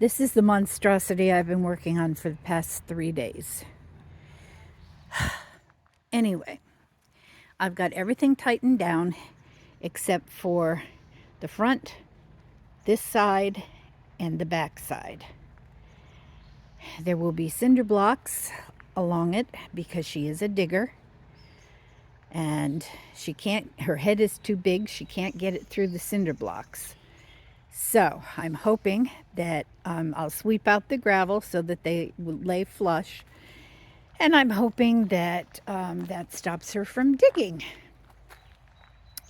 This is the monstrosity I've been working on for the past 3 days. Anyway, I've got everything tightened down except for the front, this side, and the back side. There will be cinder blocks along it because she is a digger and her head is too big, she can't get it through the cinder blocks. So I'm hoping that I'll sweep out the gravel so that they will lay flush. And I'm hoping that that stops her from digging.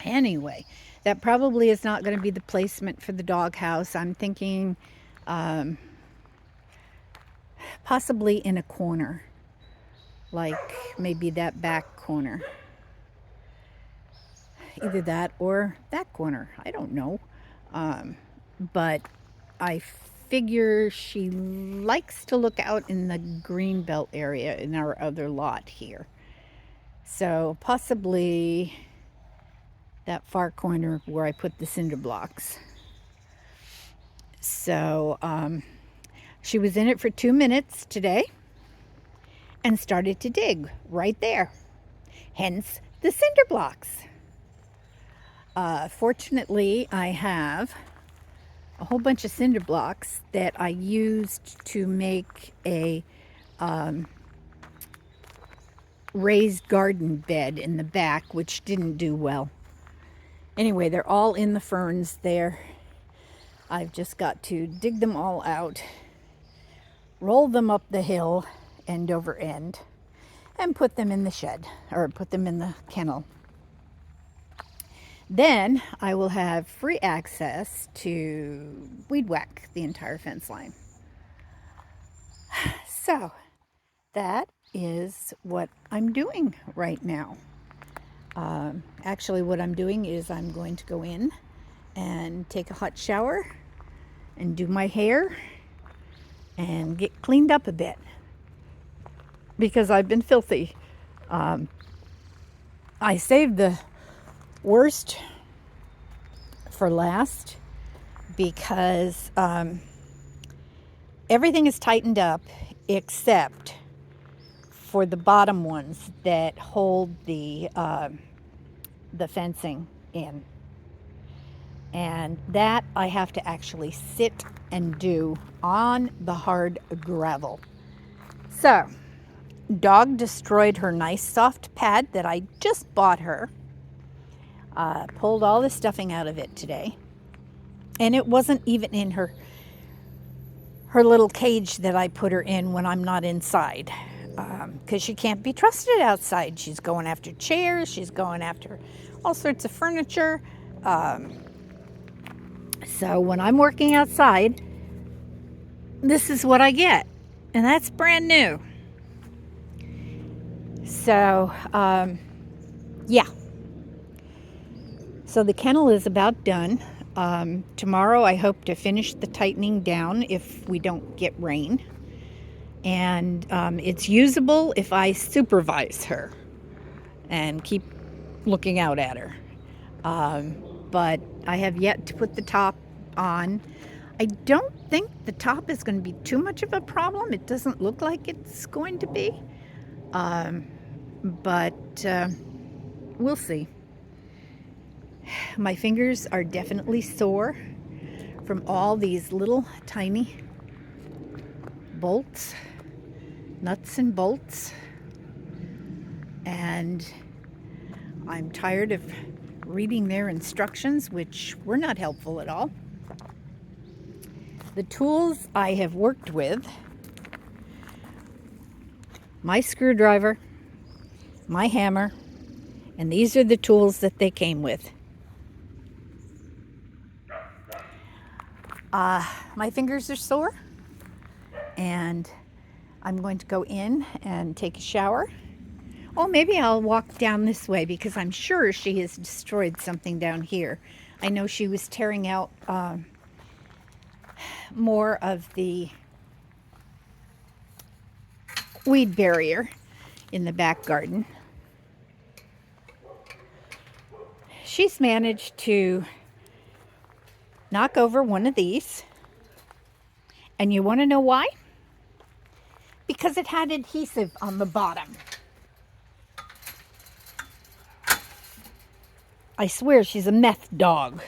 Anyway, that probably is not going to be the placement for the doghouse. I'm thinking possibly in a corner, like maybe that back corner. Either that or that corner. I don't know. But I figure she likes to look out in the greenbelt area in our other lot here. So possibly that far corner where I put the cinder blocks. So she was in it for 2 minutes today and started to dig right there. Hence the cinder blocks. Fortunately, I have a whole bunch of cinder blocks that I used to make a raised garden bed in the back, which didn't do well. Anyway, they're all in the ferns there. I've just got to dig them all out, roll them up the hill end over end, and put them in the shed, or put them in the kennel. Then I will have free access to weed whack the entire fence line. So that is what I'm doing right now. Actually, what I'm doing is I'm going to go in and take a hot shower and do my hair and get cleaned up a bit because I've been filthy. I saved the worst for last because everything is tightened up except for the bottom ones that hold the fencing in. And that I have to actually sit and do on the hard gravel. So, dog destroyed her nice soft pad that I just bought her. Pulled all the stuffing out of it today. And it wasn't even in her little cage that I put her in when I'm not inside. Because she can't be trusted outside. She's going after chairs. She's going after all sorts of furniture. So when I'm working outside, this is what I get. And that's brand new. So, yeah. So the kennel is about done. Tomorrow I hope to finish the tightening down if we don't get rain. And it's usable if I supervise her and keep looking out at her. But I have yet to put the top on. I don't think the top is going to be too much of a problem. It doesn't look like it's going to be. But we'll see. My fingers are definitely sore from all these little tiny bolts, nuts and bolts. And I'm tired of reading their instructions, which were not helpful at all. The tools I have worked with, my screwdriver, my hammer, and these are the tools that they came with. My fingers are sore, and I'm going to go in and take a shower. Oh, maybe I'll walk down this way because I'm sure she has destroyed something down here. I know she was tearing out more of the weed barrier in the back garden. She's managed to knock over one of these And you want to know why? Because it had adhesive on the bottom. I swear she's a meth dog.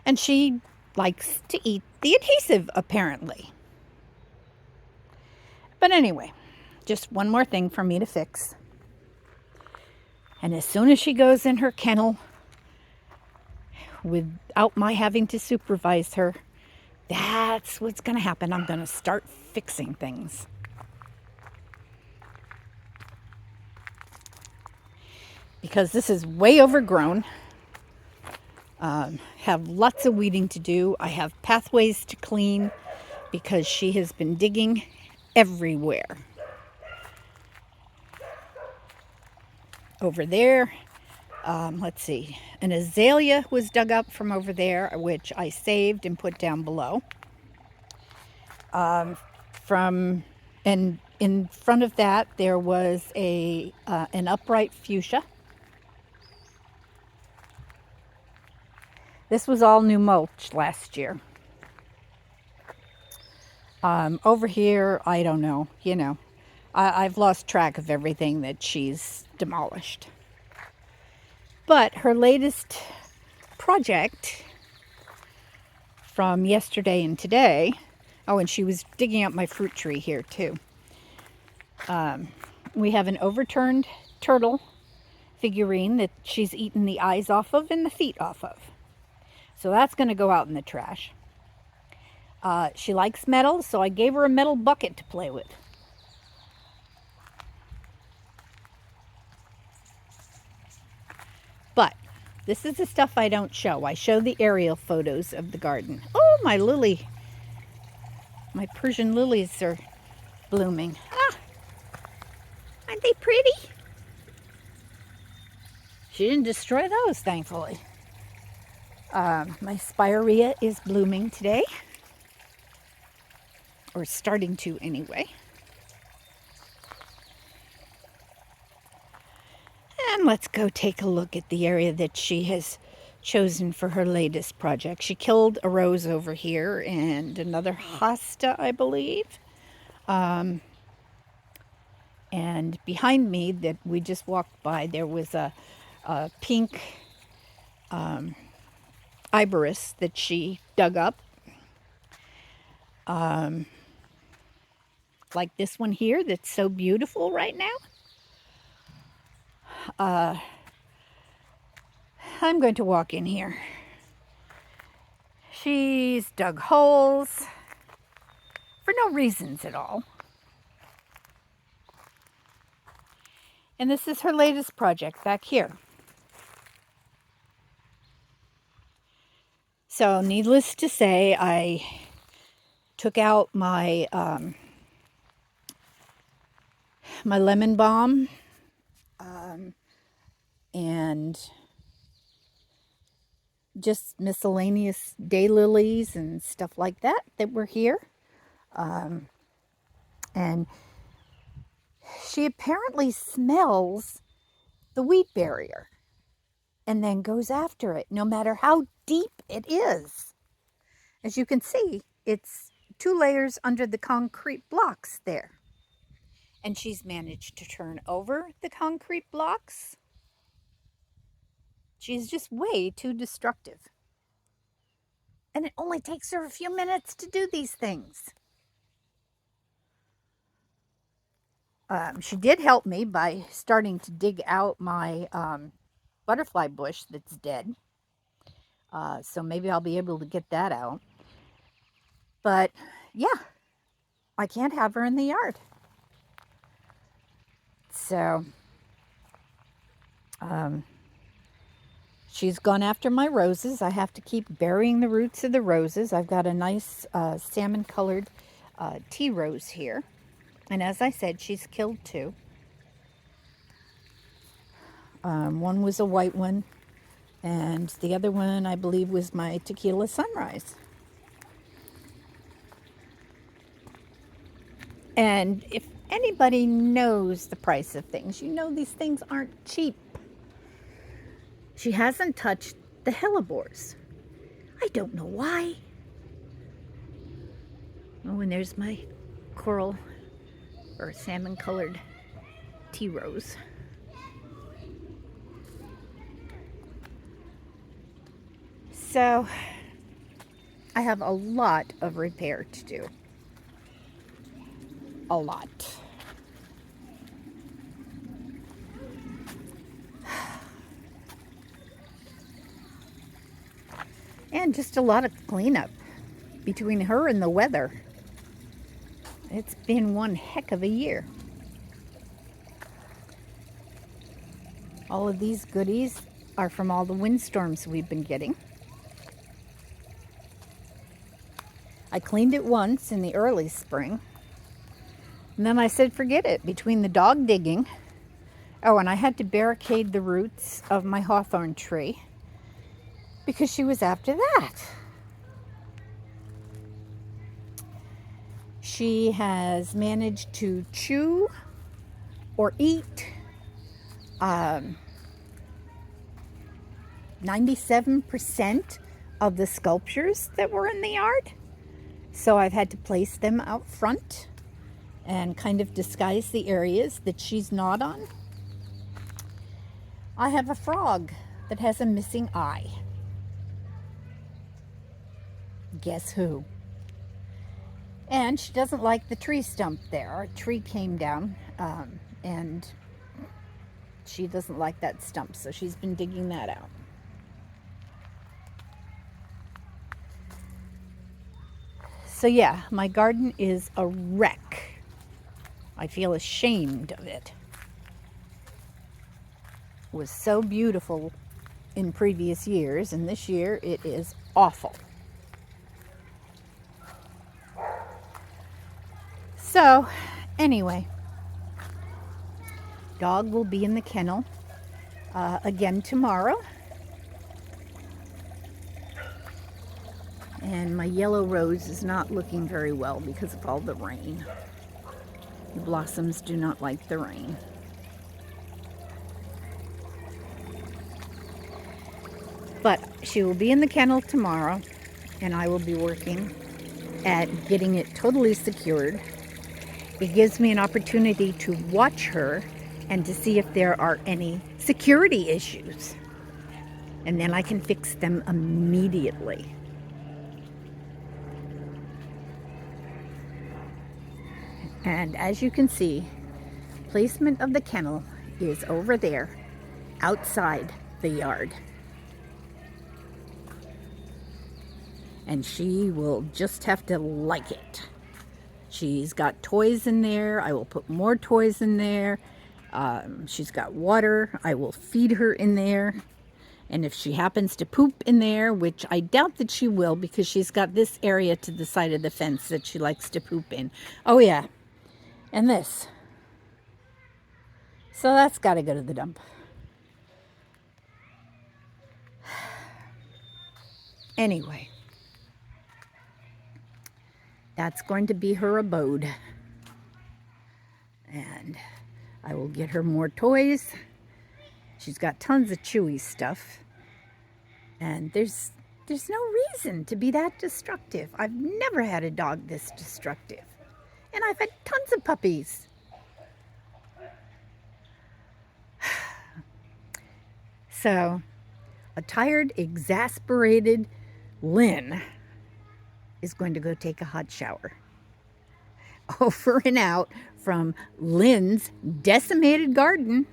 And she likes to eat the adhesive, apparently. But anyway, just one more thing for me to fix. And as soon as she goes in her kennel, without my having to supervise her, that's what's going to happen. I'm going to start fixing things. Because this is way overgrown. Have lots of weeding to do. I have pathways to clean because she has been digging everywhere. Over there, let's see, an azalea was dug up from over there, which I saved and put down below. And in front of that, there was an upright fuchsia. This was all new mulch last year. Over here, I don't know, I've lost track of everything that she's demolished. But her latest project from yesterday and today, oh, and she was digging up my fruit tree here too. We have an overturned turtle figurine that she's eaten the eyes off of and the feet off of. So that's going to go out in the trash. She likes metal, so I gave her a metal bucket to play with. But this is the stuff I don't show. I show the aerial photos of the garden. Oh, my lily. My Persian lilies are blooming. Ah, aren't they pretty? She didn't destroy those, thankfully. My spirea is blooming today. Or starting to anyway. And let's go take a look at the area that she has chosen for her latest project. She killed a rose over here and another hosta, I believe. And behind me that we just walked by, there was a pink iberis that she dug up. Like this one here that's so beautiful right now. I'm going to walk in here. She's dug holes for no reasons at all. And this is her latest project back here. So needless to say, I took out my my lemon balm and just miscellaneous daylilies and stuff like that were here. And she apparently smells the wheat barrier and then goes after it, no matter how deep it is. As you can see, it's 2 layers under the concrete blocks there. And she's managed to turn over the concrete blocks. She's just way too destructive. And it only takes her a few minutes to do these things. She did help me by starting to dig out my butterfly bush that's dead. So maybe I'll be able to get that out. But yeah, I can't have her in the yard. So she's gone after my roses. I have to keep burying the roots of the roses. I've got a nice salmon colored tea rose here. And as I said, she's killed 2. One was a white one, and the other one, I believe, was my tequila sunrise. And if anybody knows the price of things, you know these things aren't cheap. She hasn't touched the hellebores. I don't know why. Oh, and there's my coral or salmon colored tea rose. So I have a lot of repair to do. A lot. And just a lot of cleanup between her and the weather. It's been one heck of a year. All of these goodies are from all the windstorms we've been getting. I cleaned it once in the early spring. And then I said, forget it, between the dog digging. Oh, and I had to barricade the roots of my hawthorn tree because she was after that. She has managed to chew or eat 97% of the sculptures that were in the yard. So I've had to place them out front and kind of disguise the areas that she's not on. I have a frog that has a missing eye. Guess who? And she doesn't like the tree stump there. A tree came down and she doesn't like that stump, so she's been digging that out. So yeah, my garden is a wreck. I feel ashamed of it. It was so beautiful in previous years, and this year it is awful. So, anyway, dog will be in the kennel again tomorrow. And my yellow rose is not looking very well because of all the rain. The blossoms do not like the rain. But she will be in the kennel tomorrow, and I will be working at getting it totally secured. It gives me an opportunity to watch her and to see if there are any security issues. And then I can fix them immediately. And as you can see, placement of the kennel is over there, outside the yard. And she will just have to like it. She's got toys in there. I will put more toys in there. She's got water. I will feed her in there. And if she happens to poop in there, which I doubt that she will because she's got this area to the side of the fence that she likes to poop in. Oh yeah, and this. So that's got to go to the dump. Anyway, that's going to be her abode. And I will get her more toys. She's got tons of chewy stuff. And there's no reason to be that destructive. I've never had a dog this destructive. And I've had tons of puppies. So, a tired, exasperated Lynn is going to go take a hot shower. Over and out from Lynn's decimated garden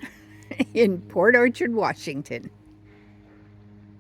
in Port Orchard, Washington.